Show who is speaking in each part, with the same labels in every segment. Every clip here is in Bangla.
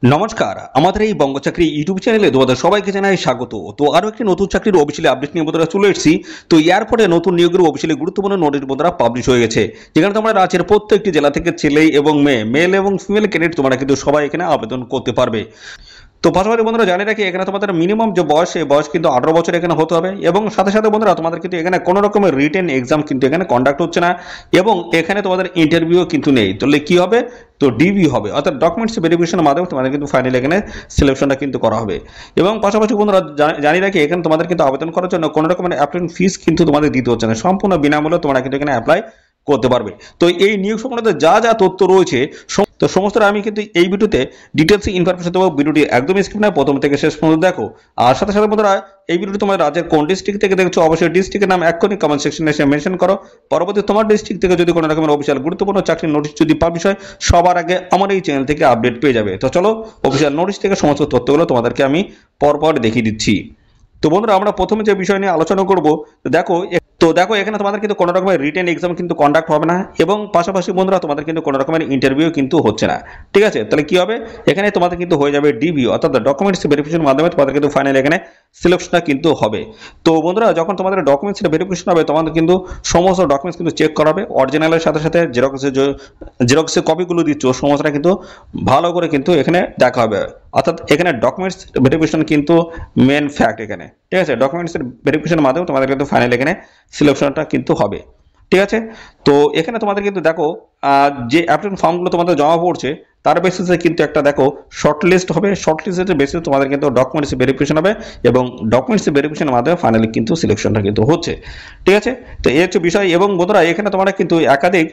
Speaker 1: নমস্কার, আমাদের এই বঙ্গ চাকরি ইউটিউব চ্যানেলে তোমাদের সবাইকে জানাই স্বাগত। তো আরো একটি নতুন চাকরির অফিসিয়ালি আপডেট নিয়ে বন্ধুরা চলে এসেছি। তো এরপরে নতুন নিয়োগের অফিসিয়ালি গুরুত্বপূর্ণ নোটিশ বন্ধুরা পাবলিশ হয়ে গেছে, যেখানে তোমরা রাজ্যের প্রত্যেকটি জেলা থেকে ছেলে এবং মেয়ে, মেল এবং ফিমেল ক্যান্ডিডেট তোমরা কিন্তু সবাই এখানে আবেদন করতে পারবে। তো পাশাপাশি বন্ধুরা জানিয়ে রাখি, এখানে তোমাদের মিনিমাম যে বয়স, সেই বয়স কিন্তু 18 বছর এখানে হতে হবে। এবং সাথে সাথে বন্ধুরা তোমাদের কিন্তু এখানে কোনো রকমের রিটেন এক্সাম কিন্তু এখানে কন্ডাক্ট হচ্ছে না, এবং এখানে তোমাদের ইন্টারভিউ কিন্তু নেই। তাহলে কি হবে? তো ডিভি হবে, অর্থাৎ ডকুমেন্টস ভেরিফিকেশনের মাধ্যমে তোমাদের কিন্তু ফাইনালি এখানে সিলেকশনটা কিন্তু করা হবে। এবং পাশাপাশি বন্ধুরা জানিয়ে রাখি, এখানে তোমাদের কিন্তু আবেদন করার জন্য কোনো রকমের অ্যাপ্লিকেশন ফিস কিন্তু তোমাদের দিতে হচ্ছে না, সম্পূর্ণ বিনামূল্যে তোমরা কিন্তু এখানে অ্যাপ্লাই করতে পারবে। তো এই নিয়োগ সংক্রান্ত যা যা তথ্য রয়েছে তো সমস্তটা আমি কিন্তু এই ভিডিওতে ডিটেলস ইনফরমেশন দেবো। ভিডিওটি একদমই স্কিপ না, প্রথম থেকে শেষ পর্যন্ত দেখো। আর সাথে সাথে বন্ধুরা, এই ভিডিওটি তোমার রাজ্যের কোন ডিস্ট্রিক্ট থেকে দেখছো অবশ্যই ডিস্ট্রিক্টের নাম এক্ষুনি কমেন্ট সেকশনে এসে মেনশন করো। পরবর্তী তোমার ডিস্ট্রিক্ট থেকে যদি কোনো রকমের অফিসিয়াল গুরুত্বপূর্ণ চাকরির নোটিশ যদি পাবলিশ হয়, সবার আগে আমার এই চ্যানেল থেকে আপডেট পেয়ে যাবে। তো চলো, অফিসিয়াল নোটিশ থেকে সমস্ত তথ্যগুলো তোমাদেরকে আমি পরপর দেখিয়ে দিচ্ছি। তো বন্ধুরা, আমরা প্রথমে যে বিষয় নিয়ে আলোচনা করব, দেখো এখানে তোমাদের কিন্তু কোনো রকমের রিটেন এক্সাম কিন্তু কন্ডাক্ট হবে না, এবং পাশাপাশি বন্ধুরা তোমাদের কিন্তু কোনো রকমের ইন্টারভিউ কিন্তু হচ্ছে না। ঠিক আছে, তাহলে কি হবে? এখানে তোমাদের কিন্তু হয়ে যাবে ডিভি, অর্থাৎ ডকুমেন্টস ভেরিফিকেশনের মাধ্যমে তোমাদের কিন্তু ফাইনাল এখানে সিলেকশনটা কিন্তু হবে। তো বন্ধুরা, যখন তোমাদের ডকুমেন্টস ভেরিফিকেশন হবে, তোমাদের কিন্তু সমস্ত ডকুমেন্টস কিন্তু চেক করাবে। অরিজিনালের সাথে সাথে জেরক্সের কপিগুলো দিচ্ছ, সমস্তটা কিন্তু ভালো করে কিন্তু এখানে দেখা হবে। অর্থাৎ এখানে ডকুমেন্টস ভেরিফিকেশন কিন্তু মেন ফ্যাক্ট এখানে। ঠিক আছে, ডকুমেন্টস ভেরিফিকেশনের মাধ্যমে তোমাদের কিন্তু ফাইনাল এখানে সিলেকশনটা কিন্তু হবে। ঠিক আছে, তো এখানে তোমাদের কিন্তু দেখো, যে অ্যাপ্লিকেশন ফর্মগুলো তোমাদের জমা পড়ছে, তার বেসিসে কিন্তু একটা দেখো শর্ট লিস্ট হবে। শর্ট লিস্টের বেসিসে তোমাদের কিন্তু ডকুমেন্টস ভেরিফিকেশন হবে, এবং ডকুমেন্টস ভেরিফিকেশনের মাধ্যমে ফাইনালি কিন্তু সিলেকশনটা কিন্তু হচ্ছে। ঠিক আছে, তো এই হচ্ছে বিষয়। এবং বন্ধুরা, এখানে তোমরা কিন্তু একাধিক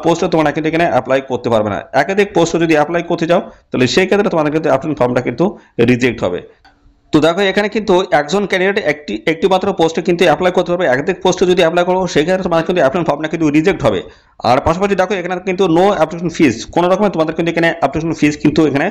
Speaker 1: পোস্টে তোমরা কিন্তু এখানে অ্যাপ্লাই করতে পারবে না। একাধিক পোস্টে যদি অ্যাপ্লাই করতে যাও, তাহলে সেই ক্ষেত্রে তোমাদের কিন্তু অ্যাপ্লিকেশন ফর্মটা কিন্তু রিজেক্ট হবে। তো দেখো, এখানে কিন্তু একজন ক্যান্ডিডেট একটি মাত্র পোস্টে কিন্তু অ্যাপ্লাই করতে পারবে। একাধিক পোস্টে যদি অ্যাপ্লাই করো, সেক্ষেত্রে তোমাদের কিন্তু অ্যাপ্লিকেশন ফর্মটা কিন্তু রিজেক্ট হবে। আর পাশাপাশি দেখো, এখানে কিন্তু নো অ্যাপ্লিকেশন ফিস, কোনো রকমের তোমাদের কিন্তু এখানে অ্যাপ্লিকেশন ফিস কিন্তু এখানে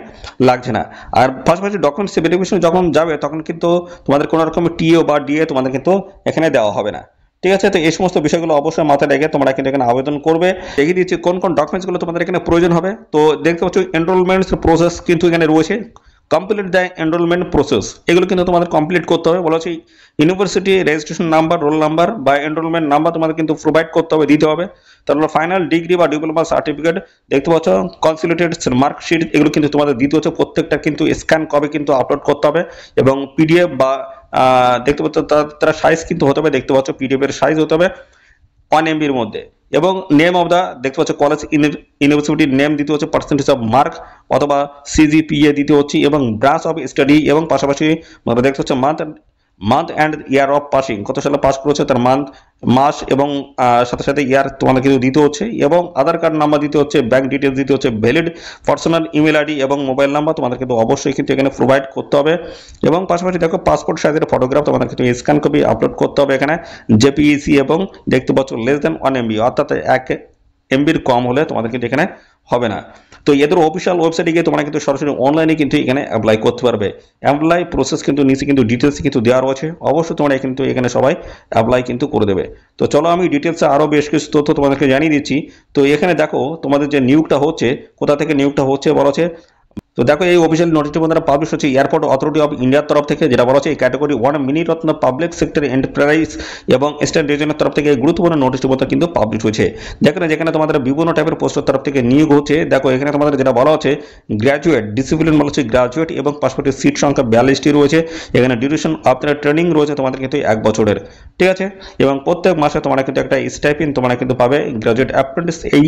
Speaker 1: লাগছে না। আর পাশাপাশি ডকুমেন্টস ভেরিফিকেশন যখন যাবে, তখন কিন্তু তোমাদের কোনো রকমের টিও বা ডিএ তোমাদের কিন্তু এখানে দেওয়া হবে না। ঠিক আছে, তো এই সমস্ত বিষয়গুলো অবশ্যই মাথায় রেখে তোমরা কিন্তু এখানে আবেদন করবে। দেখিয়ে দিচ্ছি কোন কোন ডকুমেন্টসগুলো তোমাদের এখানে প্রয়োজন হবে। তো দেখতে পাচ্ছ, এনরোলমেন্ট প্রসেস কিন্তু এখানে রয়েছে। কমপ্লিট দ্য এনরোলমেন্ট প্রসেস, এগুলো কিন্তু তোমাদের কমপ্লিট করতে হবে। বলা হচ্ছে university registration number, roll number বা এনরোলমেন্ট নাম্বার তোমাদের কিন্তু প্রোভাইড করতে হবে, দিতে হবে। তারপর ফাইনাল ডিগ্রি বা ডিপ্লোমা সার্টিফিকেট দেখতে পাচ্ছ, কনসিলেটেড মার্কশিট, এগুলো কিন্তু তোমাদের দিতে হচ্ছে। প্রত্যেকটা কিন্তু স্ক্যান কপি কিন্তু আপলোড করতে হবে, এবং পিডিএফ বা দেখতে পাচ্ছ তারা সাইজ কিন্তু হতে হবে। দেখতে পাচ্ছ পিডিএফ এর সাইজ হতে হবে 1 MB মধ্যে। এবং নেম অফ দা দেখতে পাচ্ছ কলেজ ইউনিভার্সিটির নেম দিতে হচ্ছে, পার্সেন্টেজ অফ মার্ক অথবা সিজিপিএ দিতে হচ্ছে, এবং ব্রাঞ্চ অফ স্টাডি, এবং পাশাপাশি দেখতে হচ্ছে month and year of passing, কত সালে পাস করেছে তার মান্থ, মাস, এবং সাথে সাথে ইয়ার তোমাদের কিন্তু দিতে হচ্ছে। এবং আধার কার্ড নাম্বার দিতে হচ্ছে, ব্যাংক ডিটেলস দিতে হচ্ছে, ভ্যালিড পার্সোনাল ইমেল আইডি এবং মোবাইল নাম্বার তোমাদের কিন্তু অবশ্যই কিন্তু এখানে প্রোভাইড করতে হবে। এবং পাশাপাশি দেখো, পাসপোর্ট সাইজের ফটোগ্রাফ তোমাদের কিন্তু স্ক্যান কপি আপলোড করতে হবে এখানে, জেপিইসি, এবং দেখতে পাচ্ছ লেস দেন 1 MB, অর্থাৎ 1 MBর কম হলে তোমাদের কিন্তু এখানে হবে না। তো এদের অফিসিয়াল ওয়েবসাইটে গিয়ে তোমরা কিন্তু সরাসরি অনলাইনে কিন্তু এখানে অ্যাপ্লাই করতে পারবে। অ্যাপ্লাই প্রসেস কিন্তু নিচে কিন্তু ডিটেলস কিন্তু দেওয়া রয়েছে, অবশ্যই তোমরা কিন্তু এখানে সবাই অ্যাপ্লাই কিন্তু করে দেবে। তো চলো, আমি ডিটেলসে আরও বেশ কিছু তথ্য তোমাদেরকে জানিয়ে দিচ্ছি। তো এখানে দেখো, তোমাদের যে নিয়োগটা হচ্ছে, কোথা থেকে নিয়োগটা হচ্ছে বলা হচ্ছে। তো দেখো, এই অফিসিয়াল নোটিশটি বন্ধুরা পাবলিশ হচ্ছে এয়ারপোর্ট অথরিটি অফ ইন্ডিয়ার তরফ থেকে, যেটা বলা হচ্ছে এই category 1 Miniratna public sector enterprise এবং স্টেট রিজনের তরফ থেকে এই গুরুত্বপূর্ণ নোটিশটি বলতে কিন্তু পাবলিশ হয়েছে। দেখো, যেখানে তোমাদের বিভিন্ন টাইপের পোস্টের তরফ থেকে নিয়োগ হচ্ছে। দেখো, এখানে তোমাদের যেটা বলা হচ্ছে গ্র্যাজুয়েট ডিসিপ্লিন বলা হচ্ছে গ্র্যাজুয়েট, এবং পাসপোর্টে সিট সংখ্যা 42টি রয়েছে। এখানে ডিউরেশন অফ ট্রেনিং রয়েছে তোমাদের কিন্তু 1 বছরের। ঠিক আছে, এবং প্রত্যেক মাসে তোমরা কিন্তু একটা স্টাইপেন্ড তোমরা কিন্তু পাবে। গ্র্যাজুয়েট অ্যাপ্রেন্টিস এই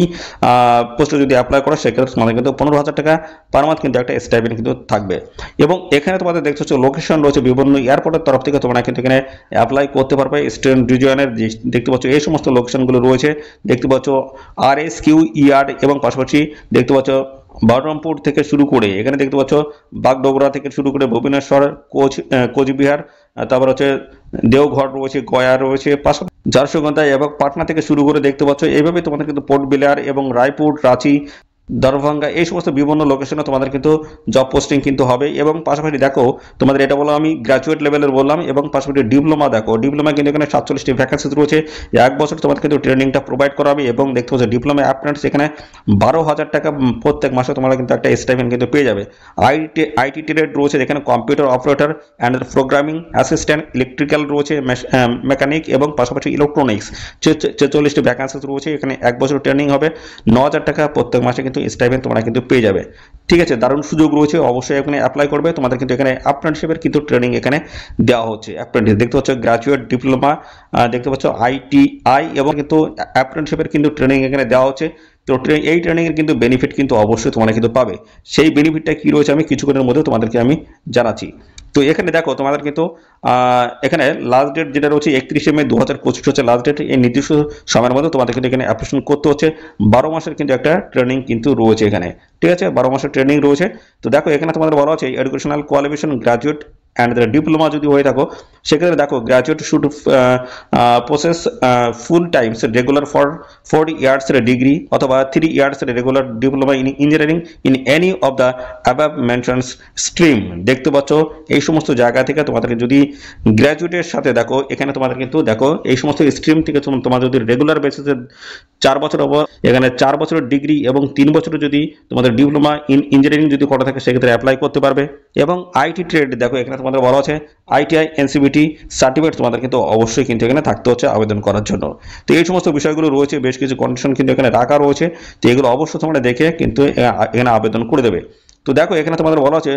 Speaker 1: পোস্টে যদি অ্যাপ্লাই করো, সেক্ষেত্রে তোমাদের কিন্তু 15,000 টাকা পার মান্থ কিন্তু একটা স্টাইপেন্ড কিন্তু থাকবে। এবং এখানে তোমাদের দেখতে হচ্ছে লোকেশন রয়েছে বিভিন্ন এয়ারপোর্টের তরফ থেকে তোমরা কিন্তু এখানে অ্যাপ্লাই করতে পারবে। স্টুডেন্ট রিজনের দেখতে পাচ্ছ এই সমস্ত লোকেশনগুলো রয়েছে। দেখতে পাচ্ছ RSQER, এবং পাশাপাশি দেখতে পাচ্ছ বহরমপুর থেকে শুরু করে, এখানে দেখতে পাচ্ছ বাগডোগরা থেকে শুরু করে ভুবনেশ্বর, কোচবিহার, তারপর হচ্ছে দেওঘর রয়েছে, গয়া রয়েছে, পাশাপাশি ঝারসুগুড়া এবং পাটনা থেকে শুরু করে দেখতে পাচ্ছ। এইভাবে তোমাদের কিন্তু পোর্ট ব্লেয়ার এবং রায়পুর, রাঁচি, দরভঙ্গা, এই সমস্ত বিভিন্ন লোকেশনে তোমাদের কিন্তু জব পোস্টিং কিন্তু হবে। এবং পাশাপাশি দেখো তোমাদের এটা বললাম আমি গ্র্যাজুয়েট লেভেলের বললাম, এবং পাশাপাশি ডিপ্লোমা দেখো, ডিপ্লোমা কিন্তু এখানে 47টি ভ্যাকেন্সি রয়েছে, 1 বছর তোমাদের কিন্তু ট্রেনিংটা প্রোভাইড করা হবে। এবং দেখতে পাচ্ছ ডিপ্লোমা অ্যাপ্রেন্টিস এখানে 12,000 টাকা প্রত্যেক মাসে তোমরা কিন্তু একটা স্টাইপেন্ড কিন্তু পেয়ে যাবে। আইটি ট্রেড রয়েছে, যেখানে computer operator and programming assistant, electrical রয়েছে, মেকানিক এবং পাশাপাশি ইলেকট্রনিক্স, 46টি ভ্যাকেন্সি রয়েছে। এখানে 1 বছর ট্রেনিং হবে, 9,000 টাকা প্রত্যেক মাসে কিন্তু স্টাইপেন্ড তোমরা কিন্তু পেয়ে যাবে। ঠিক আছে, দারুণ সুযোগ রয়েছে, অবশ্যই এখানে অ্যাপ্লাই করবে। তোমাদের কিন্তু এখানে অ্যাপ্রেন্টিসশিপের কিন্তু ট্রেনিং এখানে দেওয়া হচ্ছে। অ্যাপ্রেন্টিস দেখতে পাচ্ছ, গ্র্যাজুয়েট, ডিপ্লোমা, দেখতে পাচ্ছ আইটিআই, এবং কিন্তু অ্যাপ্রেন্টিসশিপের কিন্তু ট্রেনিং এখানে দেওয়া হচ্ছে। তো এই ট্রেনিং এর কিন্তু বেনিফিট কিন্তু অবশ্যই তোমরা কিন্তু পাবে। সেই বেনিফিটটা কি রয়েছে আমি কিছুক্ষণের মধ্যে তোমাদেরকে আমি জানাচ্ছি। তো এখানে দেখো তোমাদের কিন্তু এখানে লাস্ট ডেট যেটা রয়েছে 31শে মে 2025 হচ্ছে লাস্ট ডেট। এই নির্দিষ্ট সময়ের মধ্যে তোমাদের কিন্তু এখানে অ্যাপ্লিকেশন করতে হচ্ছে। 12 মাসের কিন্তু একটা ট্রেনিং কিন্তু রয়েছে এখানে। ঠিক আছে, 12 মাসের ট্রেনিং রয়েছে। তো দেখো এখানে তোমাদের বলা আছে educational qualification graduate and diploma যদি হয়ে থাকো, সেক্ষেত্রে দেখো graduate should process full Times regular for 4 years degree অথবা 3 years regular diploma in engineering in any of the above mentions stream. দেখতে পাচ্ছ এই সমস্ত জায়গা থেকে তোমাদেরকে যদি গ্র্যাজুয়েটের সাথে দেখো এখানে তোমাদের কিন্তু দেখো এই সমস্ত স্ট্রিম থেকে তোমার যদি রেগুলার বেসিসে 4 বছর এখানে 4 বছরের ডিগ্রি এবং 3 বছরের যদি তোমাদের ডিপ্লোমা ইন ইঞ্জিনিয়ারিং যদি করা থাকে সেক্ষেত্রে অ্যাপ্লাই করতে পারবে। এবং আইটি ট্রেড দেখো এখানে তোমাদের বলা আছে আইটিআই এনসিবিটি সার্টিফিকেট তোমাদের কিন্তু অবশ্যই কিন্তু এখানে থাকতে হচ্ছে আবেদন করার জন্য। তো এই সমস্ত বিষয়গুলো রয়েছে, বেশ কিছু কন্ডিশন কিন্তু এখানে রাখা রয়েছে। তো এগুলো অবশ্যই তোমরা দেখে কিন্তু এখানে আবেদন করে দেবে। তো দেখো এখানে তোমাদের বলা আছে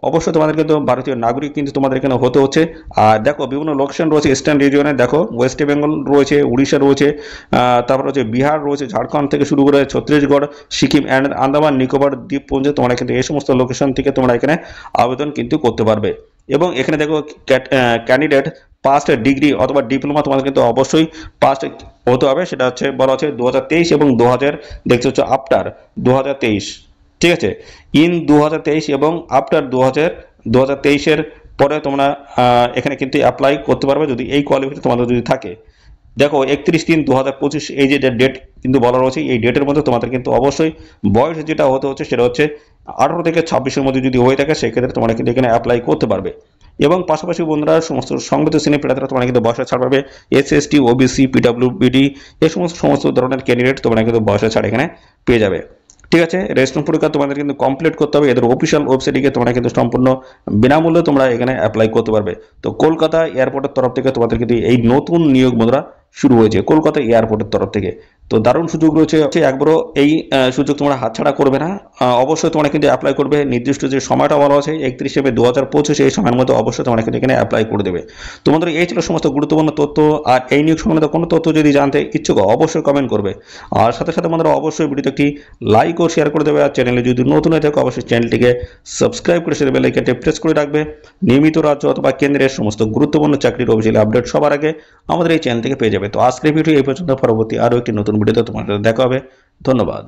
Speaker 1: অবশ্যই তোমাদের কিন্তু ভারতীয় নাগরিক কিন্তু তোমাদের এখানে হতে হচ্ছে। আর দেখো বিভিন্ন লোকেশন রয়েছে ইস্টার্ন রিজিয়নে, দেখো ওয়েস্ট বেঙ্গল রয়েছে, উড়িষ্যা রয়েছে, তারপর হচ্ছে বিহার রয়েছে, ঝাড়খণ্ড থেকে শুরু করে ছত্তিশগড়, সিকিম অ্যান্ড আন্দামান নিকোবর দ্বীপপুঞ্জে তোমরা কিন্তু এই সমস্ত লোকেশন থেকে তোমরা এখানে আবেদন কিন্তু করতে পারবে। এবং এখানে দেখো ক্যান্ডিডেট পাস্ট ডিগ্রি অথবা ডিপ্লোমা তোমাদের কিন্তু অবশ্যই পাস্ট হতে হবে। সেটা হচ্ছে বলা হচ্ছে 2023 এবং 2000 দেখতে হচ্ছে আফটার 2023। ঠিক আছে, ইন 2023 এবং আফটার 2023-এর পরে তোমরা এখানে কিন্তু অ্যাপ্লাই করতে পারবে যদি এই কোয়ালিফিকেশন তোমাদের যদি থাকে। দেখো 31/3/2025 এই যে ডেট কিন্তু বলা রয়েছে, এই ডেটের মধ্যে তোমাদের কিন্তু অবশ্যই বয়স যেটা হতে হচ্ছে সেটা হচ্ছে 18 থেকে 26-এর মধ্যে যদি হয়ে থাকে সেক্ষেত্রে তোমরা কিন্তু এখানে অ্যাপ্লাই করতে পারবে। এবং পাশাপাশি বন্ধুরা সমস্ত সংগঠিত শ্রেণী প্রার্থীরা তোমরা কিন্তু বয়সের ছাড় পাবে। SC/ST, OBC, PWBD এই সমস্ত ধরনের ক্যান্ডিডেট তোমরা কিন্তু বয়সের ছাড় এখানে পেয়ে যাবে। ঠিক আছে, রেজিস্ট্রেশন পরীক্ষা তোমাদের কিন্তু কমপ্লিট করতে হবে। এদের অফিসিয়াল ওয়েবসাইটে গিয়ে তোমরা কিন্তু সম্পূর্ণ বিনামূল্যে তোমরা এখানে অ্যাপ্লাই করতে পারবে। তো কলকাতা এয়ারপোর্টের তরফ থেকে তোমাদের কিন্তু এই নতুন নিয়োগ বন্ধুরা শুরু হয়েছে কলকাতা এয়ারপোর্টের তরফ থেকে। তো দারুণ সুযোগ রয়েছে, একবারও এই সুযোগ তোমরা হাতছাড়া করবে না। অবশ্যই তোমরা কিন্তু অ্যাপ্লাই করবে। নির্দিষ্ট যে সময়টা বলা আছে 31শে মে 2025 এই সময়ের মধ্যে অবশ্যই তোমরা কিন্তু এখানে অ্যাপ্লাই করে দেবে। তোমাদের এই ছিল সমস্ত গুরুত্বপূর্ণ তথ্য। আর এই নিয়োগ সংক্রান্ত কোনো তথ্য যদি জানতে ইচ্ছুক অবশ্যই কমেন্ট করবে। আর সাথে সাথে বন্ধুরা অবশ্যই ভিডিওতে একটি লাইক ও শেয়ার করে দেবে। আর চ্যানেলে যদি নতুন হয়ে থাকে অবশ্যই চ্যানেলটিকে সাবস্ক্রাইব করে সেটা বেল আইকনটি প্রেস করে রাখবে। নিয়মিত রাজ্য অথবা কেন্দ্রের সমস্ত গুরুত্বপূর্ণ চাকরির অফিসিয়াল আপডেট সবার আগে আমাদের এই চ্যানেল থেকে পেয়ে যাবে। তো আজকের ভিডিও এই পর্যন্ত, পরবর্তী আরও একটি নতুন ভিডিওতে তোমাদের দেখা হবে। ধন্যবাদ।